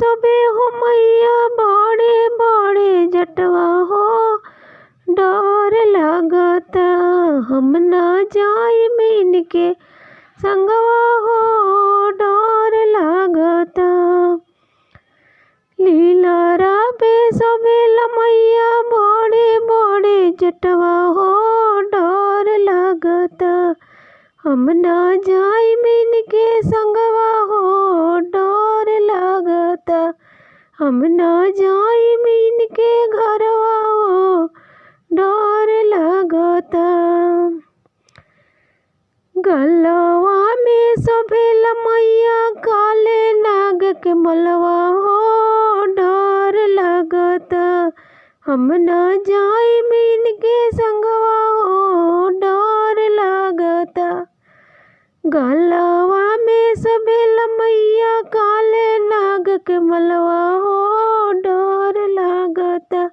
सबे हो मैया बड़े बड़े जटवा हो। डर लागता हम ना जाई मीन के संगवा हो। डर लागता लीलारा पे सबे लमैया बड़े बड़े जटवा हो। डर लागता हम ना जाई मीन के संगवा हो। डर लागता हम ना जाई मीन के घरवा हो। डर लागता गलवा में सभे लमैया काले नाग के मलवा हो। डर लागता हम ना जाई मीन के संगवा हो। डर लागता गलवा में सभे लमैया काले नाग के मलवा हो। डर लागता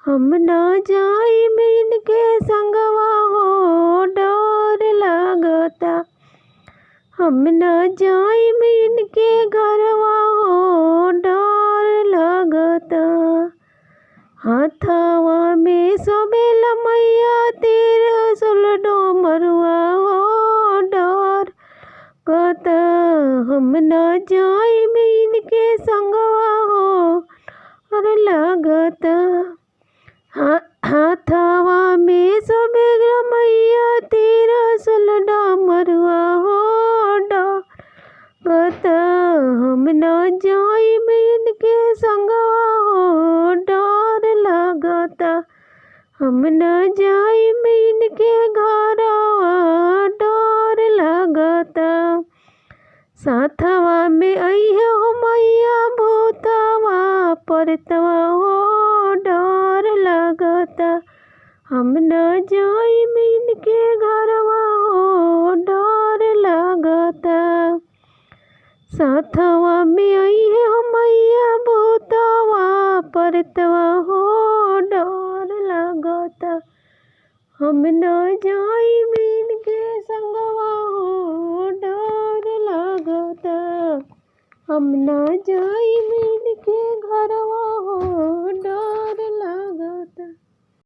हम ना जाई मीन के संगवा हो। डर लागता हम ना जाई मीन के घरवा हो। डर लागता हाथवा में सबे लमैया तेरा सुलडो मरुआ हो। डर लागता हम ना जाई मीन के संगवा हो। डर लागता हाथवा में सबे लमैया तेरा सुलडा मरुआ हो। डर लागता हम ना जाई मीन के संगवा हो। डर लागता हम ना जाई मीन के घरवा। डर लागता साथवा में अइहे हो मैया भूतवा परतवा हो। डर लागता हम ना जाई मीन के घरवा हो। डर लागता साथवा में अइहे हो मैया भूतवा परतवा हो। डर लागता हम ना जाई मीन के संगवा हो। डर लागता हम ना जाई मीन के घरवा हो।